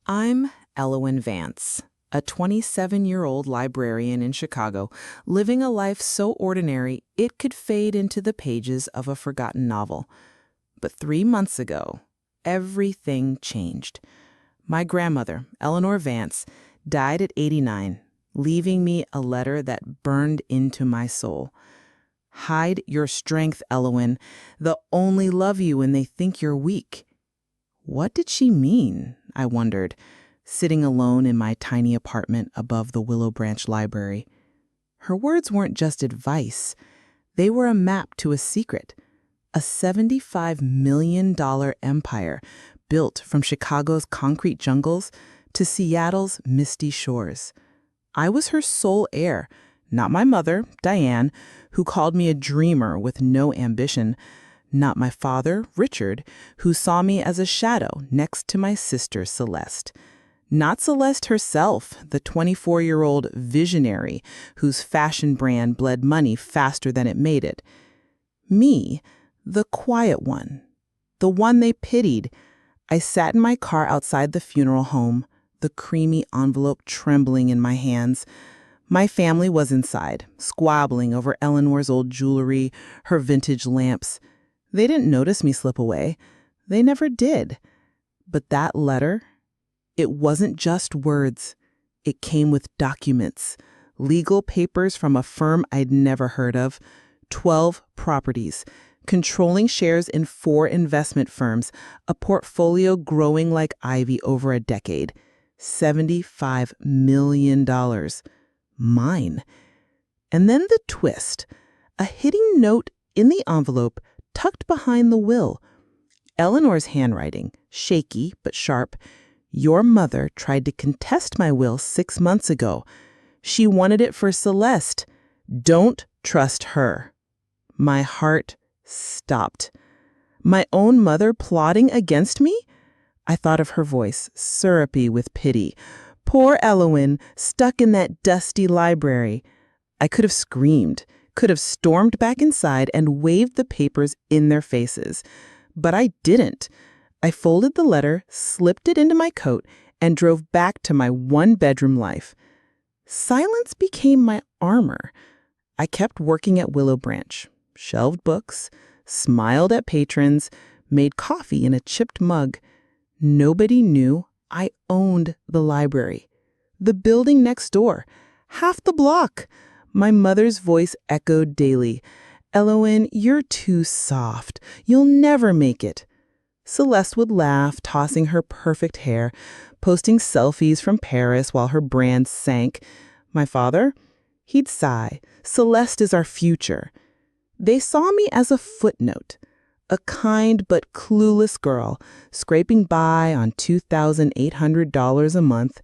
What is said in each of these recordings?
I'm Elowen Vance, a 27-year-old librarian in Chicago, living a life so ordinary it could fade into the pages of a forgotten novel. But 3 months ago, everything changed. My grandmother, Eleanor Vance, died at 89, leaving me a letter that burned into my soul. Hide your strength, Elowen. They'll only love you when they think you're weak. What did she mean? I wondered, sitting alone in my tiny apartment above the Willow Branch Library. Her words weren't just advice. They were a map to a secret, a $75 million empire built from Chicago's concrete jungles to Seattle's misty shores. I was her sole heir, not my mother, Diane, who called me a dreamer with no ambition, not my father, Richard, who saw me as a shadow next to my sister, Celeste. Not Celeste herself, the 24-year-old visionary whose fashion brand bled money faster than it made it. Me, the quiet one, the one they pitied. I sat in my car outside the funeral home, the creamy envelope trembling in my hands. My family was inside, squabbling over Eleanor's old jewelry, her vintage lamps. They didn't notice me slip away. They never did. But that letter, it wasn't just words. It came with documents, legal papers from a firm I'd never heard of, 12 properties, controlling shares in 4 investment firms, a portfolio growing like ivy over a decade, $75 million. Mine. And then the twist, a hidden note in the envelope tucked behind the will. Eleanor's handwriting, shaky but sharp. Your mother tried to contest my will 6 months ago. She wanted it for Celeste. Don't trust her. My heart stopped. My own mother plotting against me? I thought of her voice, syrupy with pity. Poor Elowen, stuck in that dusty library. I could have screamed, could have stormed back inside and waved the papers in their faces. But I didn't. I folded the letter, slipped it into my coat, and drove back to my one-bedroom life. Silence became my armor. I kept working at Willow Branch, shelved books, smiled at patrons, made coffee in a chipped mug. Nobody knew I owned the library, the building next door, half the block. My mother's voice echoed daily. Elowen, you're too soft. You'll never make it. Celeste would laugh, tossing her perfect hair, posting selfies from Paris while her brand sank. My father? He'd sigh. Celeste is our future. They saw me as a footnote, a kind but clueless girl, scraping by on $2,800 a month.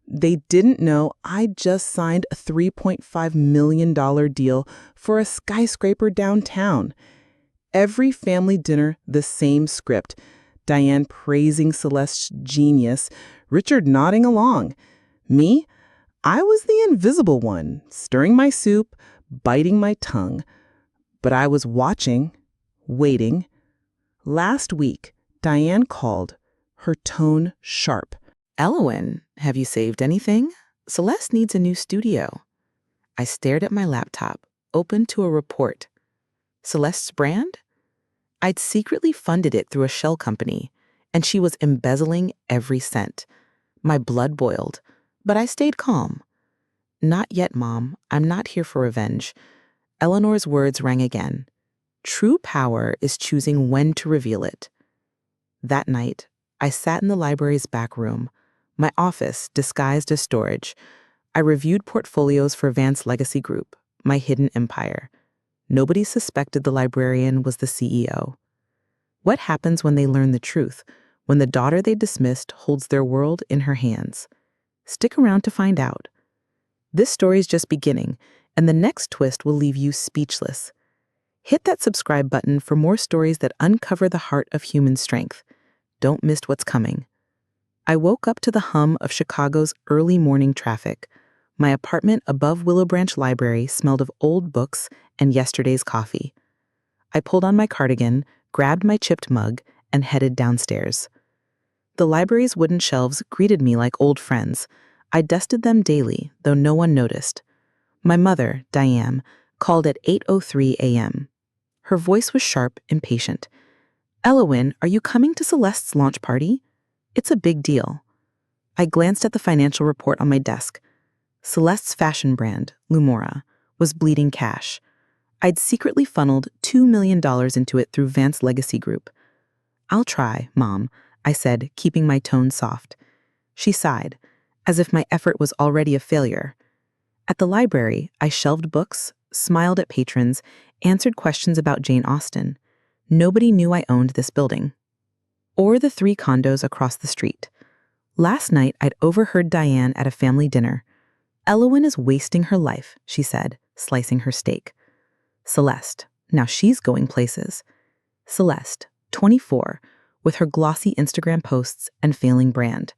They didn't know I'd just signed a $3.5 million deal for a skyscraper downtown. Every family dinner, the same script. Diane praising Celeste's genius, Richard nodding along. Me? I was the invisible one, stirring my soup, biting my tongue. But I was watching, waiting. Last week, Diane called, her tone sharp. Elowen, have you saved anything? Celeste needs a new studio. I stared at my laptop, open to a report. Celeste's brand? I'd secretly funded it through a shell company, and she was embezzling every cent. My blood boiled, but I stayed calm. Not yet, Mom. I'm not here for revenge. Eleanor's words rang again. True power is choosing when to reveal it. That night, I sat in the library's back room, my office disguised as storage. I reviewed portfolios for Vance Legacy Group, my hidden empire. Nobody suspected the librarian was the CEO. What happens when they learn the truth, when the daughter they dismissed holds their world in her hands? Stick around to find out. This story's just beginning, and the next twist will leave you speechless. Hit that subscribe button for more stories that uncover the heart of human strength. Don't miss what's coming. I woke up to the hum of Chicago's early morning traffic. My apartment above Willow Branch Library smelled of old books and yesterday's coffee. I pulled on my cardigan, grabbed my chipped mug, and headed downstairs. The library's wooden shelves greeted me like old friends. I dusted them daily, though no one noticed. My mother, Diane, called at 8:03 a.m. Her voice was sharp, impatient. "Elowen, are you coming to Celeste's launch party? It's a big deal." I glanced at the financial report on my desk. Celeste's fashion brand, Lumora, was bleeding cash. I'd secretly funneled $2 million into it through Vance Legacy Group. "I'll try, Mom," I said, keeping my tone soft. She sighed, as if my effort was already a failure. At the library, I shelved books, smiled at patrons, answered questions about Jane Austen. Nobody knew I owned this building. Or the 3 condos across the street. Last night, I'd overheard Diane at a family dinner. "Elowen is wasting her life," she said, slicing her steak. Celeste, now she's going places. Celeste, 24, with her glossy Instagram posts and failing brand.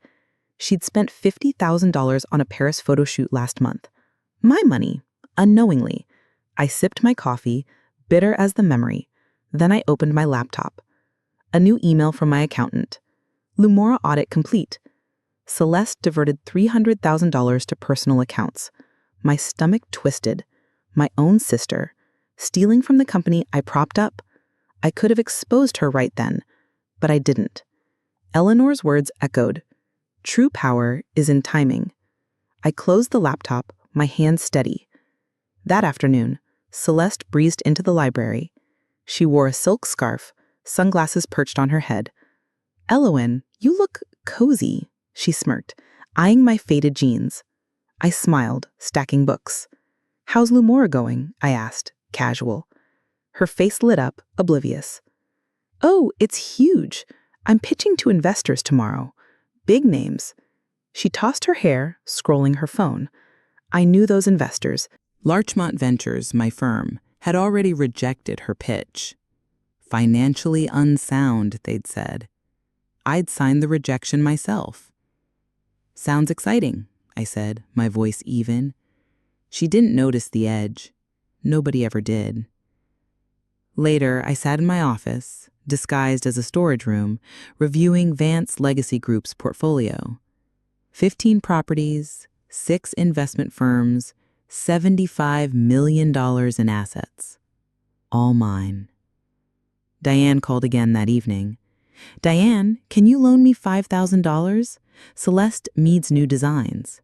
She'd spent $50,000 on a Paris photo shoot last month. My money, unknowingly. I sipped my coffee, bitter as the memory. Then I opened my laptop. A new email from my accountant. Lumora audit complete. Celeste diverted $300,000 to personal accounts. My stomach twisted. My own sister. Stealing from the company I propped up. I could have exposed her right then, but I didn't. Eleanor's words echoed. True power is in timing. I closed the laptop, my hands steady. That afternoon, Celeste breezed into the library. She wore a silk scarf, sunglasses perched on her head. "Elowen, you look cozy," she smirked, eyeing my faded jeans. I smiled, stacking books. "How's Lumora going?" I asked, casual. Her face lit up, oblivious. "Oh, it's huge. I'm pitching to investors tomorrow. Big names." She tossed her hair, scrolling her phone. I knew those investors. Larchmont Ventures, my firm, had already rejected her pitch. Financially unsound, they'd said. I'd signed the rejection myself. "Sounds exciting," I said, my voice even. She didn't notice the edge. Nobody ever did. Later, I sat in my office, disguised as a storage room, reviewing Vance Legacy Group's portfolio. 15 properties, 6 investment firms, $75 million in assets. All mine. Diane called again that evening. "Diane, can you loan me $5,000? Celeste needs new designs."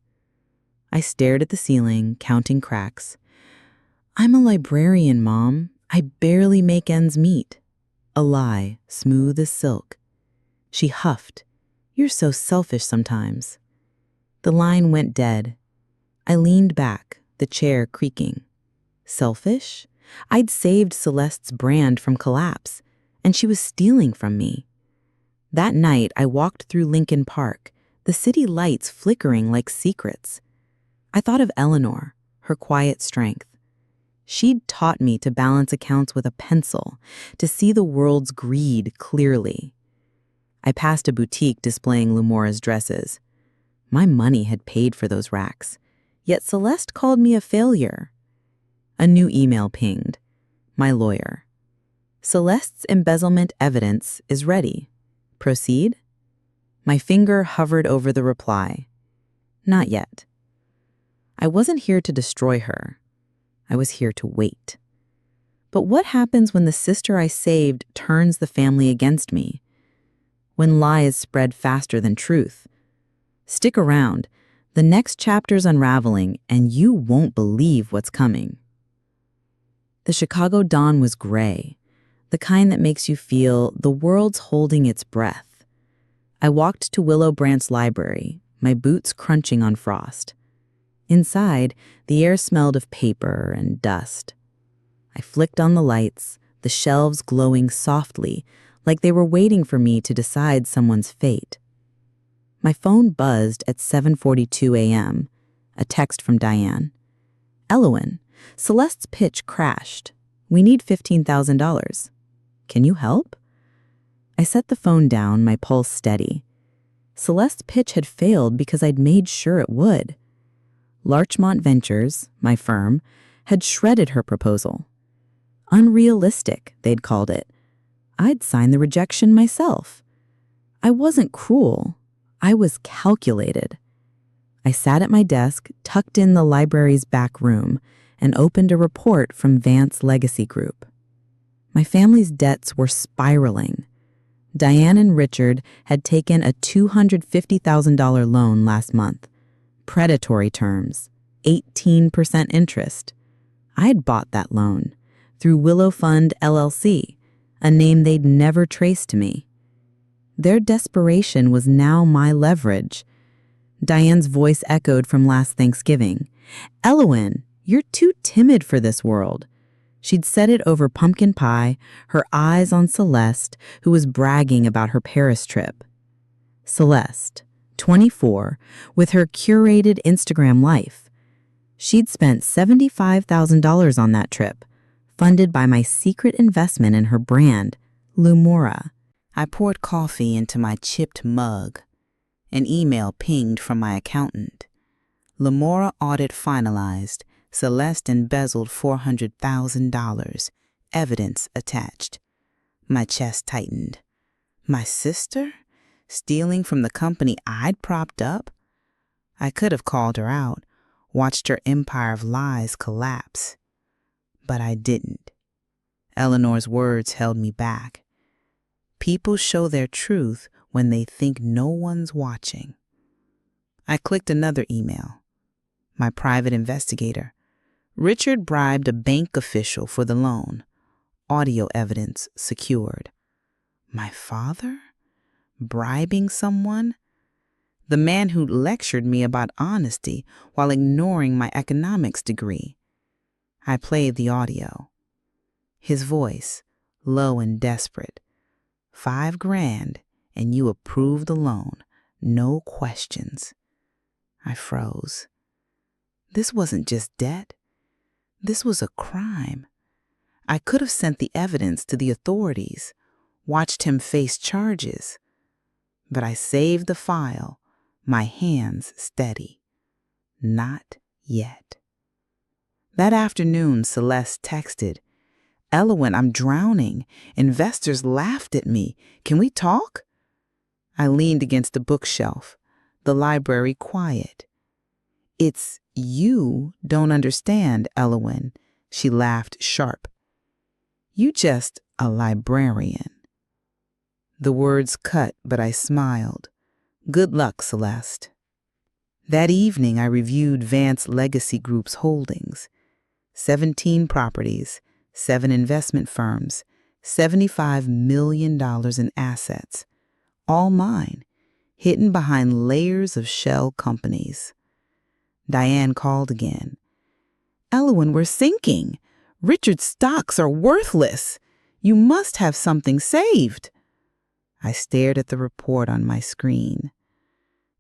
I stared at the ceiling, counting cracks. "I'm a librarian, Mom. I barely make ends meet." A lie, smooth as silk. She huffed. "You're so selfish sometimes." The line went dead. I leaned back, the chair creaking. Selfish? I'd saved Celeste's brand from collapse, and she was stealing from me. That night, I walked through Lincoln Park, the city lights flickering like secrets. I thought of Eleanor, her quiet strength. She'd taught me to balance accounts with a pencil, to see the world's greed clearly. I passed a boutique displaying Lumora's dresses. My money had paid for those racks, yet Celeste called me a failure. A new email pinged. My lawyer. "Celeste's embezzlement evidence is ready. Proceed?" My finger hovered over the reply. Not yet. I wasn't here to destroy her. I was here to wait. But what happens when the sister I saved turns the family against me? When lies spread faster than truth? Stick around. The next chapter's unraveling, and you won't believe what's coming. The Chicago dawn was gray, the kind that makes you feel the world's holding its breath. I walked to Willow Branch Library, my boots crunching on frost. Inside, the air smelled of paper and dust. I flicked on the lights, the shelves glowing softly, like they were waiting for me to decide someone's fate. My phone buzzed at 7:42 a.m., a text from Diane. "Elowen, Celeste's pitch crashed. We need $15,000. Can you help?" I set the phone down, my pulse steady. Celeste's pitch had failed because I'd made sure it would. Larchmont Ventures, my firm, had shredded her proposal. Unrealistic, they'd called it. I'd signed the rejection myself. I wasn't cruel. I was calculated. I sat at my desk, tucked in the library's back room, and opened a report from Vance Legacy Group. My family's debts were spiraling. Diane and Richard had taken a $250,000 loan last month. Predatory terms, 18% interest. I had bought that loan through Willow Fund LLC, a name they'd never traced to me. Their desperation was now my leverage. Diane's voice echoed from last Thanksgiving. "Elowen, you're too timid for this world." She'd said it over pumpkin pie, her eyes on Celeste, who was bragging about her Paris trip. Celeste, 24, with her curated Instagram life. She'd spent $75,000 on that trip, funded by my secret investment in her brand, Lumora. I poured coffee into my chipped mug. An email pinged from my accountant. Lumora audit finalized. Celeste embezzled $400,000. Evidence attached. My chest tightened. My sister? Stealing from the company I'd propped up? I could have called her out, watched her empire of lies collapse. But I didn't. Eleanor's words held me back. People show their truth when they think no one's watching. I clicked another email. My private investigator. Richard bribed a bank official for the loan. Audio evidence secured. My father? Bribing someone? The man who lectured me about honesty while ignoring my economics degree. I played the audio. His voice, low and desperate. $5,000 and you approve the loan. No questions. I froze. This wasn't just debt. This was a crime. I could have sent the evidence to the authorities, watched him face charges. But I saved the file, my hands steady. Not yet. That afternoon, Celeste texted, "Elowen, I'm drowning. Investors laughed at me. Can we talk?" I leaned against a bookshelf, the library quiet. "It's you don't understand, Elowen," she laughed sharp. "You just a librarian." The words cut, but I smiled. Good luck, Celeste. That evening, I reviewed Vance Legacy Group's holdings. 17 properties, 7 investment firms, $75 million in assets. All mine, hidden behind layers of shell companies. Diane called again. "Elowen, we're sinking. Richard's stocks are worthless. You must have something saved." I stared at the report on my screen.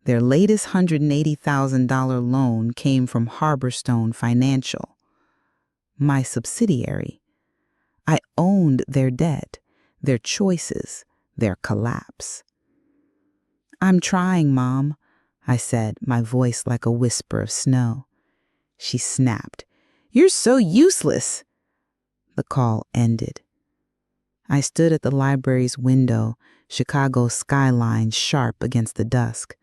Their latest $180,000 loan came from Harborstone Financial, my subsidiary. I owned their debt, their choices, their collapse. "I'm trying, Mom," I said, my voice like a whisper of snow. She snapped, "You're so useless." The call ended. I stood at the library's window, Chicago skyline sharp against the dusk.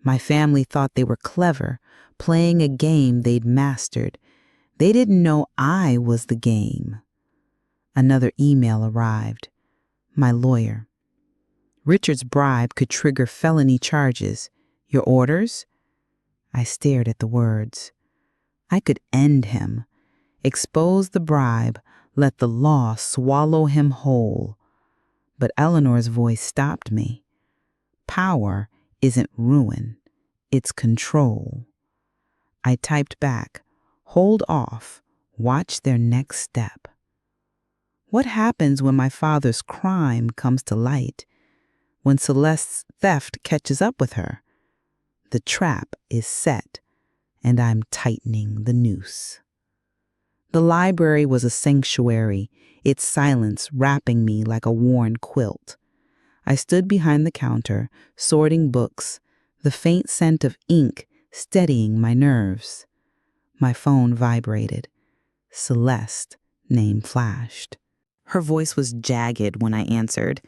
My family thought they were clever, playing a game they'd mastered. They didn't know I was the game. Another email arrived. My lawyer. "Richard's bribe could trigger felony charges. Your orders?" I stared at the words. I could end him, expose the bribe, let the law swallow him whole. But Eleanor's voice stopped me. Power isn't ruin, it's control. I typed back, "Hold off, watch their next step." What happens when my father's crime comes to light? When Celeste's theft catches up with her? The trap is set, and I'm tightening the noose. The library was a sanctuary, its silence wrapping me like a worn quilt. I stood behind the counter, sorting books, the faint scent of ink steadying my nerves. My phone vibrated. Celeste, name flashed. Her voice was jagged when I answered.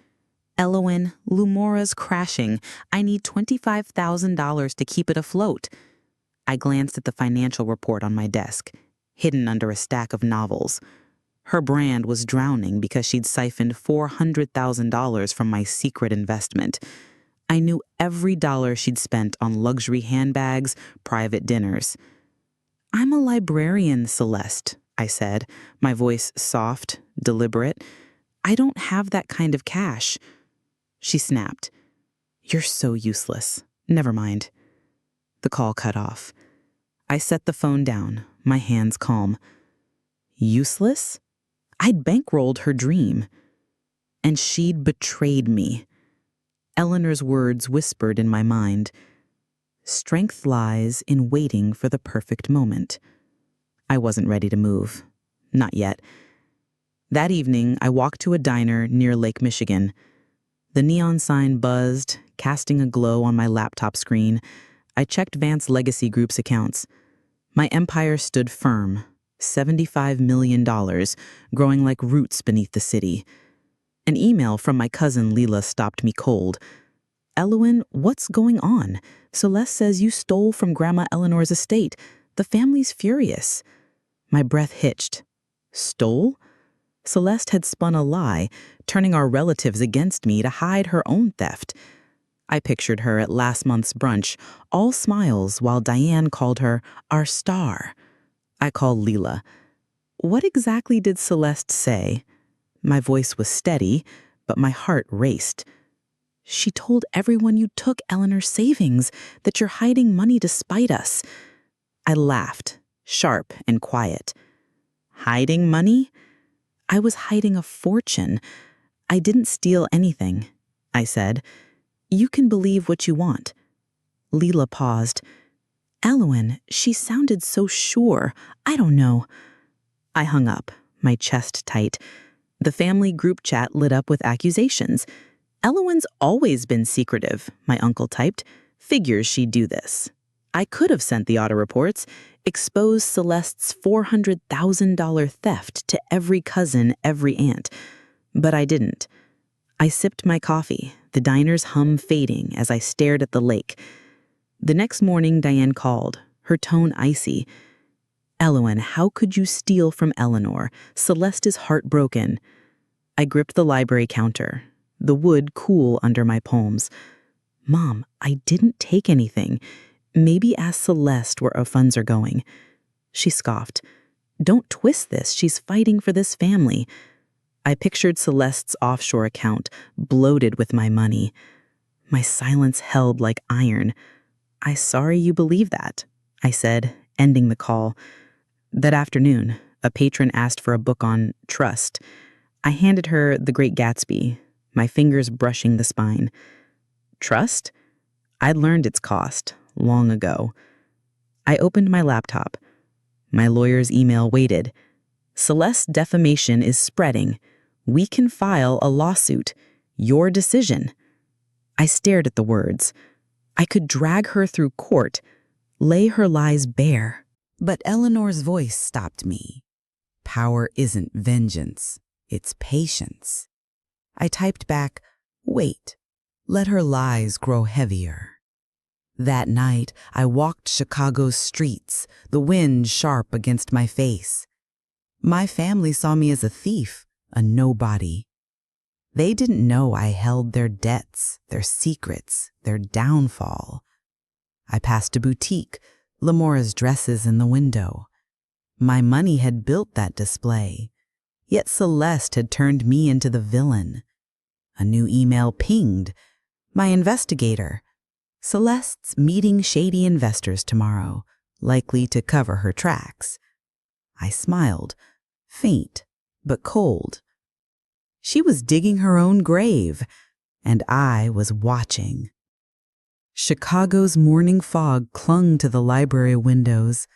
Elowen, Lumora's crashing. I need $25,000 to keep it afloat. I glanced at the financial report on my desk, hidden under a stack of novels. Her brand was drowning because she'd siphoned $400,000 from my secret investment. I knew every dollar she'd spent on luxury handbags, private dinners. "I'm a librarian, Celeste," I said, my voice soft, deliberate. "I don't have that kind of cash." She snapped. "You're so useless. Never mind." The call cut off. I set the phone down, my hands calm. Useless? I'd bankrolled her dream. And she'd betrayed me. Eleanor's words whispered in my mind. Strength lies in waiting for the perfect moment. I wasn't ready to move. Not yet. That evening, I walked to a diner near Lake Michigan. The neon sign buzzed, casting a glow on my laptop screen. I checked Vance Legacy Group's accounts. My empire stood firm, $75 million, growing like roots beneath the city. An email from my cousin Leela stopped me cold. "Elowen, what's going on? Celeste says you stole from Grandma Eleanor's estate. The family's furious." My breath hitched. Stole? Celeste had spun a lie, turning our relatives against me to hide her own theft. I pictured her at last month's brunch, all smiles while Diane called her our star. I called Leela. "What exactly did Celeste say?" My voice was steady, but my heart raced. "She told everyone you took Eleanor's savings, that you're hiding money to spite us." I laughed, sharp and quiet. Hiding money? I was hiding a fortune. "I didn't steal anything," I said. "You can believe what you want." Leela paused. "Elowen, she sounded so sure. I don't know." I hung up, my chest tight. The family group chat lit up with accusations. "Elowen's always been secretive," my uncle typed. "Figures she'd do this." I could have sent the auto reports, exposed Celeste's $400,000 theft to every cousin, every aunt. But I didn't. I sipped my coffee, the diner's hum fading as I stared at the lake. The next morning, Diane called, her tone icy. "Elowen, how could you steal from Eleanor? Celeste is heartbroken." I gripped the library counter, the wood cool under my palms. "Mom, I didn't take anything. Maybe ask Celeste where our funds are going." She scoffed. "Don't twist this. She's fighting for this family." I pictured Celeste's offshore account, bloated with my money. My silence held like iron. "I'm sorry you believe that," I said, ending the call. That afternoon, a patron asked for a book on trust. I handed her The Great Gatsby, my fingers brushing the spine. Trust? I'd learned its cost long ago. I opened my laptop. My lawyer's email waited. "Celeste's defamation is spreading. We can file a lawsuit. Your decision." I stared at the words. I could drag her through court, lay her lies bare. But Eleanor's voice stopped me. "Power isn't vengeance, it's patience." I typed back, "Wait, let her lies grow heavier." That night, I walked Chicago's streets, the wind sharp against my face. My family saw me as a thief, a nobody. They didn't know I held their debts, their secrets, their downfall. I passed a boutique, Lumora's dresses in the window. My money had built that display, yet Celeste had turned me into the villain. A new email pinged. "My investigator. Celeste's meeting shady investors tomorrow, likely to cover her tracks." I smiled, faint but cold. She was digging her own grave, and I was watching. Chicago's morning fog clung to the library windows.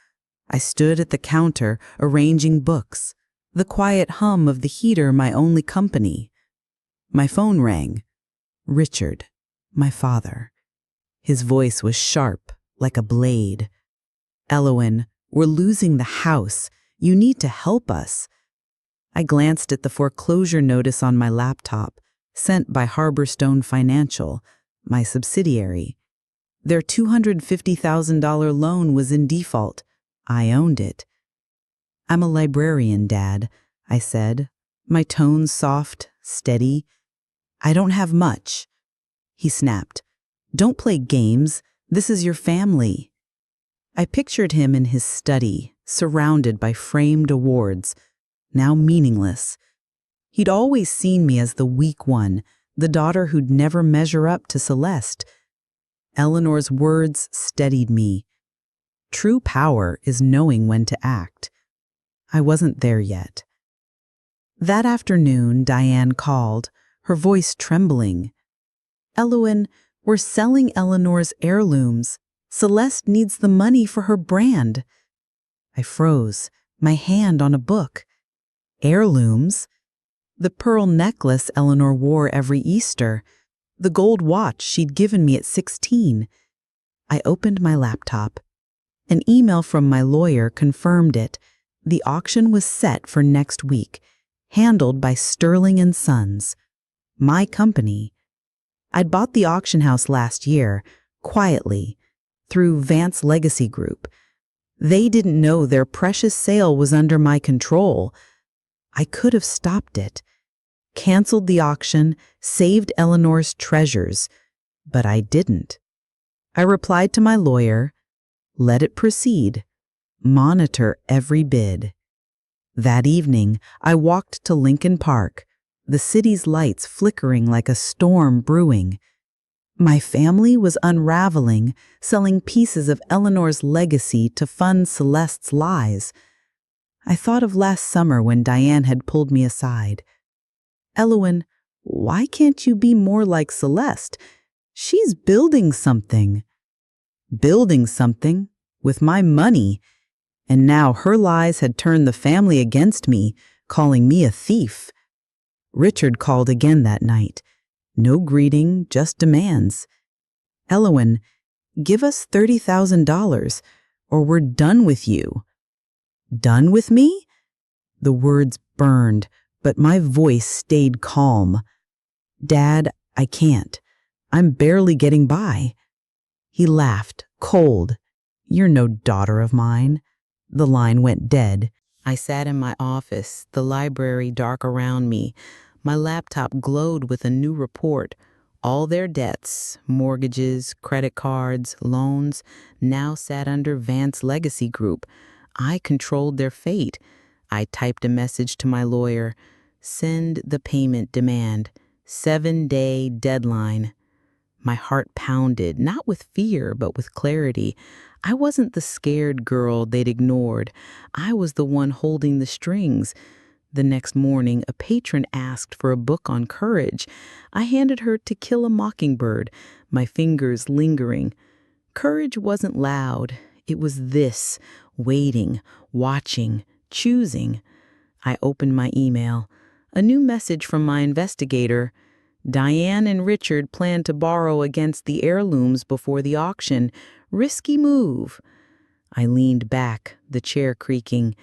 I stood at the counter, arranging books, the quiet hum of the heater my only company. My phone rang. Richard, my father. His voice was sharp, like a blade. "Elowen, we're losing the house. You need to help us." I glanced at the foreclosure notice on my laptop, sent by Harborstone Financial, my subsidiary. Their $250,000 loan was in default. I owned it. "I'm a librarian, Dad," I said, my tone soft, steady. "I don't have much." He snapped. "Don't play games. This is your family." I pictured him in his study, surrounded by framed awards, now meaningless. He'd always seen me as the weak one, the daughter who'd never measure up to Celeste. Eleanor's words steadied me. True power is knowing when to act. I wasn't there yet. That afternoon, Diane called, her voice trembling. "Elowen, we're selling Eleanor's heirlooms. Celeste needs the money for her brand." I froze, my hand on a book. Heirlooms? The pearl necklace Eleanor wore every Easter. The gold watch she'd given me at 16. I opened my laptop. An email from my lawyer confirmed it. The auction was set for next week, handled by Sterling & Sons, my company. I'd bought the auction house last year, quietly, through Vance Legacy Group. They didn't know their precious sale was under my control. I could have stopped it, canceled the auction, saved Eleanor's treasures, but I didn't. I replied to my lawyer, "Let it proceed. Monitor every bid." That evening, I walked to Lincoln Park, the city's lights flickering like a storm brewing. My family was unraveling, selling pieces of Eleanor's legacy to fund Celeste's lies. I thought of last summer when Diane had pulled me aside. "Elowen, why can't you be more like Celeste? She's building something." Building something? With my money. And now her lies had turned the family against me, calling me a thief. Richard called again that night. No greeting, just demands. "Elowen, give us $30,000 or we're done with you." Done with me? The words burned, but my voice stayed calm. "Dad, I can't. I'm barely getting by." He laughed, cold. "You're no daughter of mine." The line went dead. I sat in my office, the library dark around me. My laptop glowed with a new report. All their debts, mortgages, credit cards, loans, now sat under Vance Legacy Group. I controlled their fate. I typed a message to my lawyer. "Send the payment demand. 7-day deadline." My heart pounded, not with fear, but with clarity. I wasn't the scared girl they'd ignored. I was the one holding the strings. The next morning, a patron asked for a book on courage. I handed her To Kill a Mockingbird, my fingers lingering. Courage wasn't loud. It was this, waiting, watching, choosing. I opened my email. A new message from my investigator. "Diane and Richard plan to borrow against the heirlooms before the auction. Risky move." I leaned back, the chair creaking.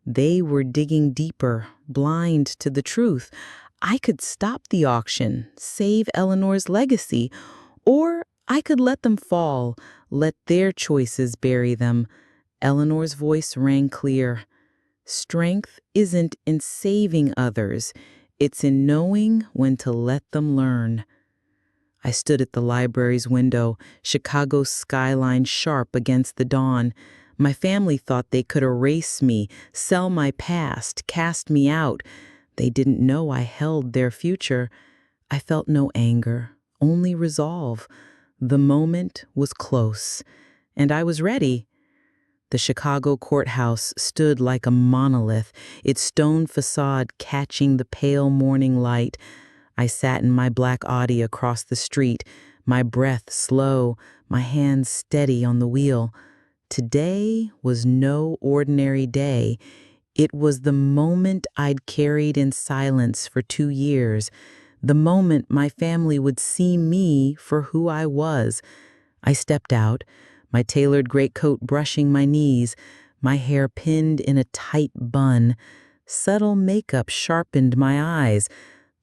They were digging deeper, blind to the truth. I could stop the auction, save Eleanor's legacy, or I could let them fall, let their choices bury them. Eleanor's voice rang clear. "Strength isn't in saving others. It's in knowing when to let them learn." I stood at the library's window, Chicago's skyline sharp against the dawn. My family thought they could erase me, sell my past, cast me out. They didn't know I held their future. I felt no anger, only resolve. The moment was close, and I was ready. The Chicago courthouse stood like a monolith, its stone facade catching the pale morning light. I sat in my black Audi across the street, my breath slow, my hands steady on the wheel. Today was no ordinary day. It was the moment I'd carried in silence for 2 years, the moment my family would see me for who I was. I stepped out, my tailored greatcoat brushing my knees, my hair pinned in a tight bun. Subtle makeup sharpened my eyes.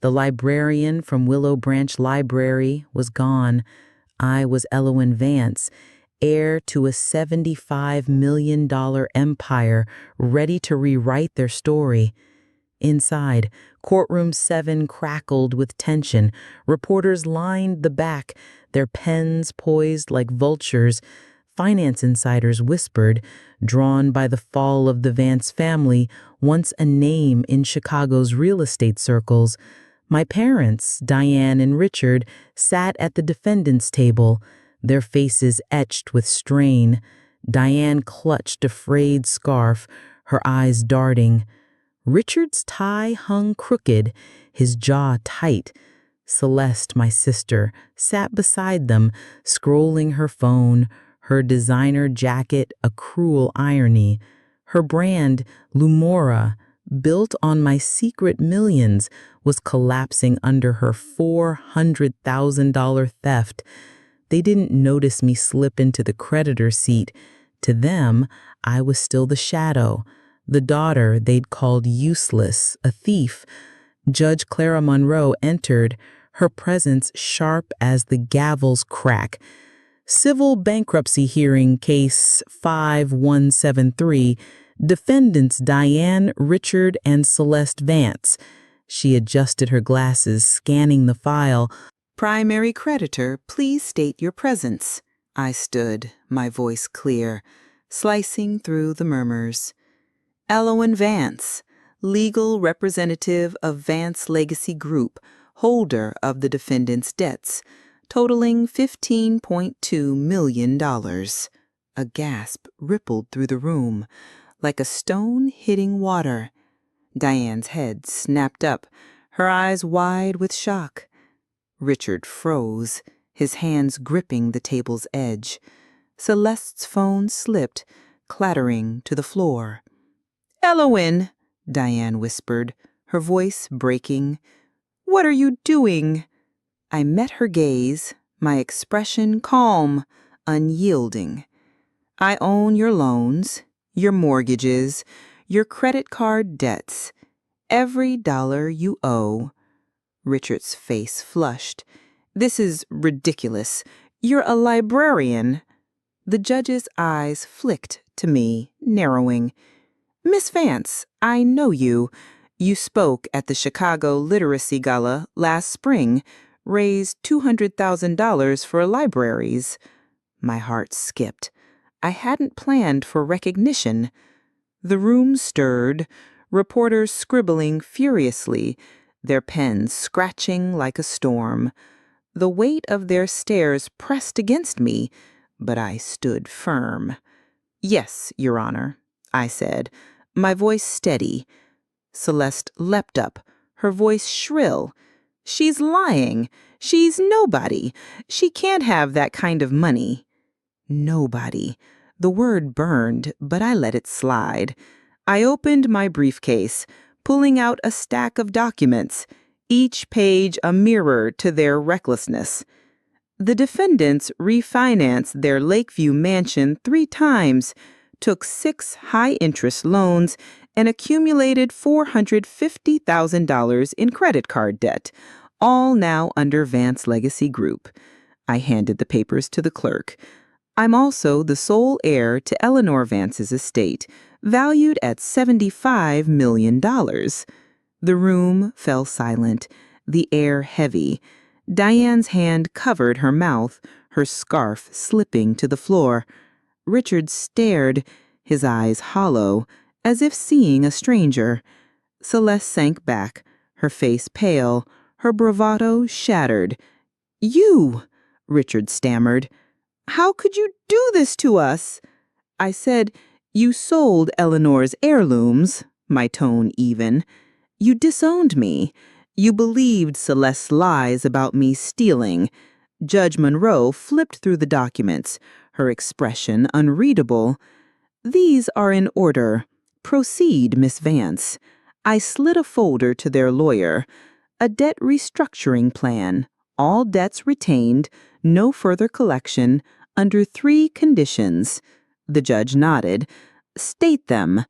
The librarian from Willow Branch Library was gone. I was Elowen Vance, heir to a $75 million empire ready to rewrite their story. Inside, courtroom 7 crackled with tension. Reporters lined the back, their pens poised like vultures. Finance insiders whispered, drawn by the fall of the Vance family, once a name in Chicago's real estate circles. My parents, Diane and Richard, sat at the defendant's table, their faces etched with strain. Diane clutched a frayed scarf, her eyes darting. Richard's tie hung crooked, his jaw tight. Celeste, my sister, sat beside them, scrolling her phone, her designer jacket a cruel irony. Her brand, Lumora, built on my secret millions, was collapsing under her $400,000 theft. They didn't notice me slip into the creditor seat. To them, I was still the shadow, the daughter they'd called useless, a thief. Judge Clara Monroe entered, her presence sharp as the gavel's crack. Civil bankruptcy hearing case 5173, defendants Diane, Richard, and Celeste Vance. She adjusted her glasses, scanning the file. Primary creditor, please state your presence. I stood, my voice clear, slicing through the murmurs. Elowen Vance, legal representative of Vance Legacy Group, holder of the defendant's debts, totaling $15.2 million. A gasp rippled through the room, like a stone hitting water. Diane's head snapped up, her eyes wide with shock. Richard froze, his hands gripping the table's edge. Celeste's phone slipped, clattering to the floor. "Elowen," Diane whispered, her voice breaking. "What are you doing?" I met her gaze, my expression calm, unyielding. "I own your loans, your mortgages, your credit card debts, every dollar you owe." Richard's face flushed. "This is ridiculous. You're a librarian." The judge's eyes flicked to me, narrowing. "Miss Vance, I know you. You spoke at the Chicago Literacy Gala last spring, raised $200,000 for libraries." My heart skipped. I hadn't planned for recognition. The room stirred, reporters scribbling furiously, their pens scratching like a storm. The weight of their stares pressed against me, but I stood firm. "Yes, Your Honor," I said, my voice steady. Celeste leapt up, her voice shrill. "She's lying. She's nobody. She can't have that kind of money." Nobody. The word burned, but I let it slide. I opened my briefcase, pulling out a stack of documents, each page a mirror to their recklessness. The defendants refinanced their Lakeview mansion 3 times, took 6 high-interest loans, and accumulated $450,000 in credit card debt, all now under Vance Legacy Group. I handed the papers to the clerk. I'm also the sole heir to Eleanor Vance's estate, valued at $75 million. The room fell silent, the air heavy. Diane's hand covered her mouth, her scarf slipping to the floor. Richard stared, his eyes hollow, as if seeing a stranger. Celeste sank back, her face pale, her bravado shattered. "You!" Richard stammered. "How could you do this to us?" I said, "You sold Eleanor's heirlooms," my tone even. "You disowned me. You believed Celeste's lies about me stealing." Judge Monroe flipped through the documents, her expression unreadable. "These are in order. Proceed, Miss Vance." I slid a folder to their lawyer. "A debt restructuring plan. All debts retained, no further collection, under 3 conditions." The judge nodded. "State them."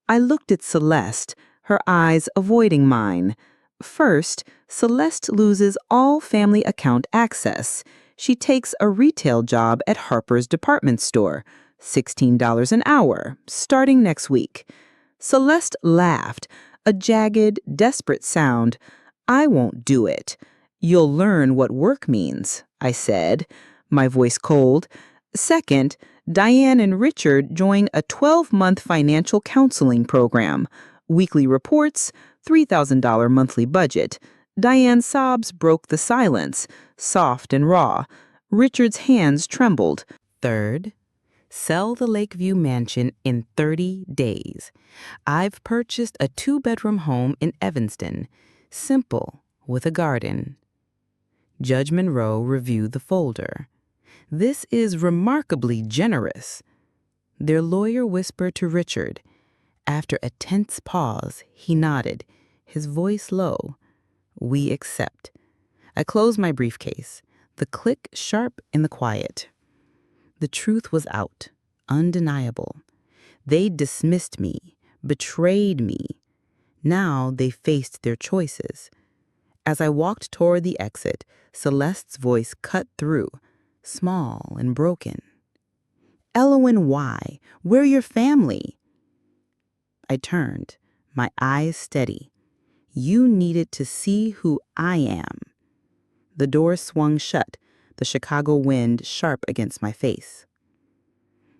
I looked at Celeste, her eyes avoiding mine. First, Celeste loses all family account access. She takes a retail job at Harper's department store, $16 an hour, starting next week. Celeste laughed, a jagged, desperate sound. "I won't do it." "You'll learn what work means," I said, my voice cold. Second, Diane and Richard join a 12-month financial counseling program. Weekly reports, $3,000 monthly budget. Diane's sobs broke the silence, soft and raw. Richard's hands trembled. Third, sell the Lakeview mansion in 30 days. I've purchased a 2-bedroom home in Evanston. Simple, with a garden. Judge Monroe reviewed the folder. "This is remarkably generous." Their lawyer whispered to Richard. After a tense pause, he nodded, his voice low. "We accept." I closed my briefcase, the click sharp in the quiet. The truth was out, undeniable. They dismissed me, betrayed me. Now they faced their choices. As I walked toward the exit, Celeste's voice cut through, small and broken. "Elowen, why? We're your family." I turned, my eyes steady. "You needed to see who I am." The door swung shut, the Chicago wind sharp against my face.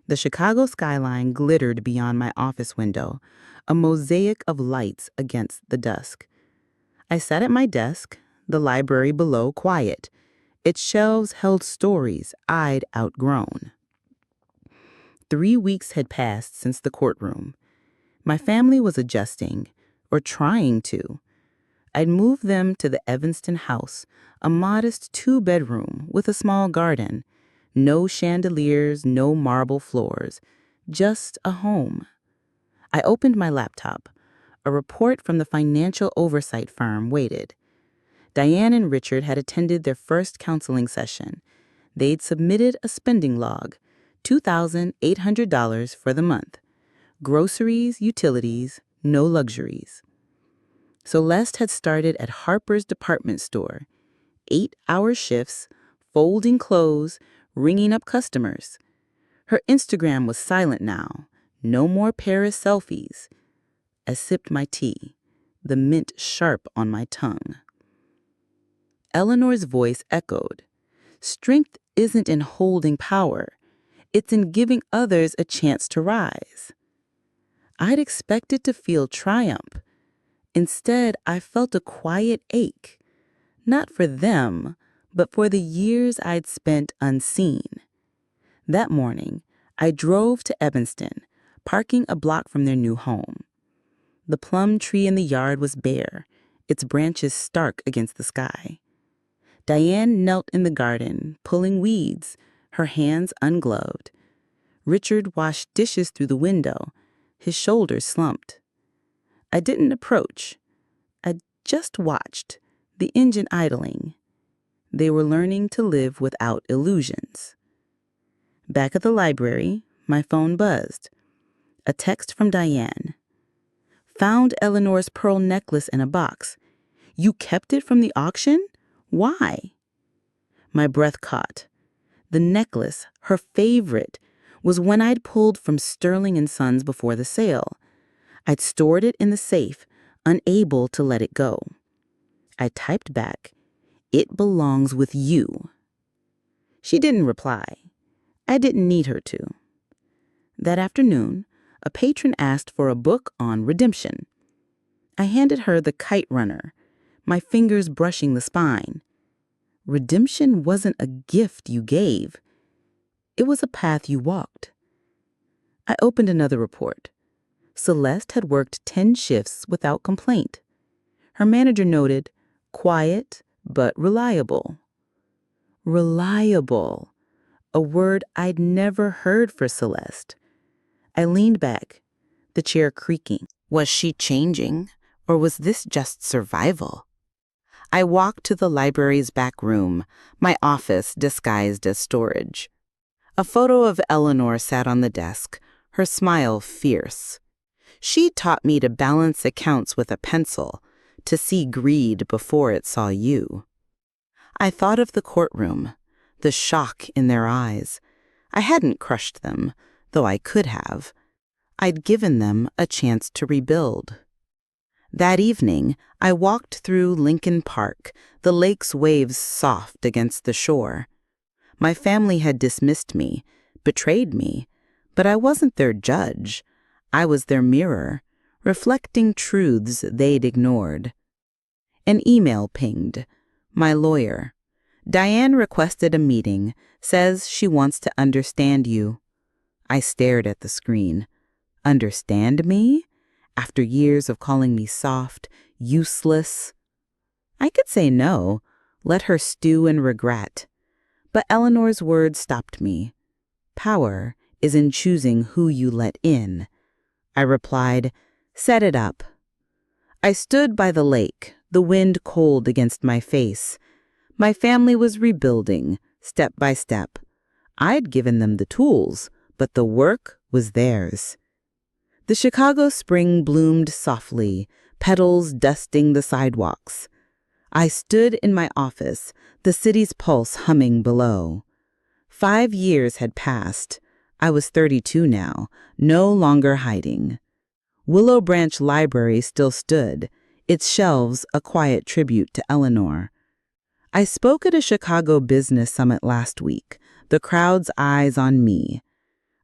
The Chicago skyline glittered beyond my office window, a mosaic of lights against the dusk. I sat at my desk, the library below quiet. Its shelves held stories I'd outgrown. 3 weeks had passed since the courtroom. My family was adjusting, or trying to. I'd moved them to the Evanston house, a modest 2-bedroom with a small garden. No chandeliers, no marble floors, just a home. I opened my laptop. A report from the financial oversight firm waited. Diane and Richard had attended their first counseling session. They'd submitted a spending log, $2,800 for the month. Groceries, utilities, no luxuries. Celeste had started at Harper's department store, 8-hour shifts, folding clothes, ringing up customers. Her Instagram was silent now, no more Paris selfies. I sipped my tea, the mint sharp on my tongue. Eleanor's voice echoed. "Strength isn't in holding power. It's in giving others a chance to rise." I'd expected to feel triumph. Instead, I felt a quiet ache, not for them, but for the years I'd spent unseen. That morning, I drove to Evanston, parking a block from their new home. The plum tree in the yard was bare, its branches stark against the sky. Diane knelt in the garden, pulling weeds, her hands ungloved. Richard washed dishes through the window, his shoulders slumped. I didn't approach. I just watched, the engine idling. They were learning to live without illusions. Back at the library, my phone buzzed. A text from Diane. "Found Eleanor's pearl necklace in a box. You kept it from the auction? Why?" My breath caught. The necklace, her favorite, was one I'd pulled from Sterling & Sons before the sale. I'd stored it in the safe, unable to let it go. I typed back, "It belongs with you." She didn't reply. I didn't need her to. That afternoon, a patron asked for a book on redemption. I handed her The Kite Runner, my fingers brushing the spine. Redemption wasn't a gift you gave. It was a path you walked. I opened another report. Celeste had worked 10 shifts without complaint. Her manager noted, quiet but reliable. Reliable, a word I'd never heard for Celeste. I leaned back, the chair creaking. Was she changing, or was this just survival? I walked to the library's back room, my office disguised as storage. A photo of Eleanor sat on the desk, her smile fierce. She taught me to balance accounts with a pencil, to see greed before it saw you. I thought of the courtroom, the shock in their eyes. I hadn't crushed them, though I could have. I'd given them a chance to rebuild. That evening, I walked through Lincoln Park, the lake's waves soft against the shore. My family had dismissed me, betrayed me, but I wasn't their judge. I was their mirror, reflecting truths they'd ignored. An email pinged. My lawyer. Diane requested a meeting, says she wants to understand you. I stared at the screen. Understand me? After years of calling me soft, useless? I could say no, let her stew in regret. But Eleanor's words stopped me. Power is in choosing who you let in. I replied, set it up. I stood by the lake, the wind cold against my face. My family was rebuilding, step by step. I'd given them the tools, but the work was theirs. The Chicago spring bloomed softly, petals dusting the sidewalks. I stood in my office, the city's pulse humming below. 5 years had passed. I was 32 now, no longer hiding. Willow Branch Library still stood, its shelves a quiet tribute to Eleanor. I spoke at a Chicago business summit last week, the crowd's eyes on me.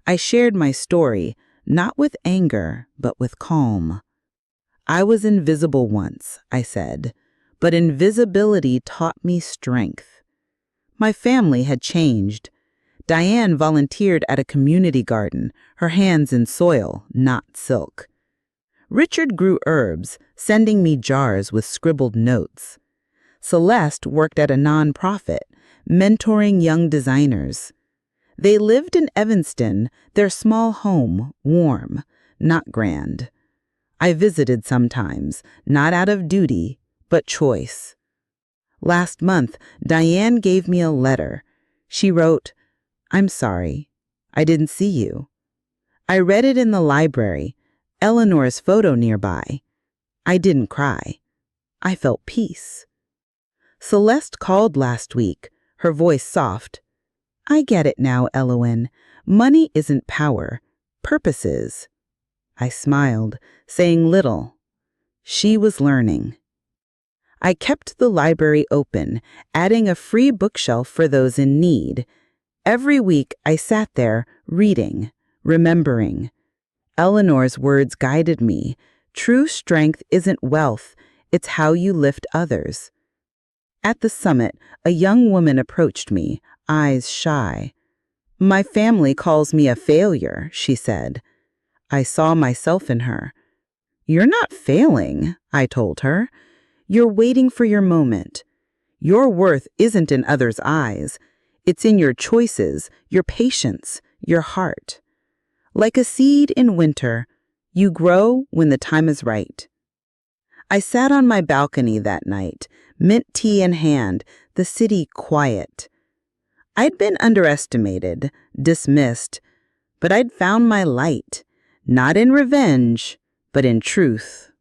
I shared my story, not with anger, but with calm. I was invisible once, I said, but invisibility taught me strength. My family had changed. Diane volunteered at a community garden, her hands in soil, not silk. Richard grew herbs, sending me jars with scribbled notes. Celeste worked at a nonprofit, mentoring young designers. They lived in Evanston, their small home, warm, not grand. I visited sometimes, not out of duty, but choice. Last month, Diane gave me a letter. She wrote, I'm sorry, I didn't see you. I read it in the library, Eleanor's photo nearby. I didn't cry. I felt peace. Celeste called last week, her voice soft. I get it now, Elowen. Money isn't power. Purpose is. I smiled, saying little. She was learning. I kept the library open, adding a free bookshelf for those in need. Every week I sat there, reading, remembering. Eleanor's words guided me. True strength isn't wealth, it's how you lift others. At the summit, a young woman approached me, eyes shy. My family calls me a failure, she said. I saw myself in her. You're not failing, I told her. You're waiting for your moment. Your worth isn't in others' eyes. It's in your choices, your patience, your heart. Like a seed in winter, you grow when the time is right. I sat on my balcony that night, mint tea in hand, the city quiet. I'd been underestimated, dismissed, but I'd found my light, not in revenge, but in truth.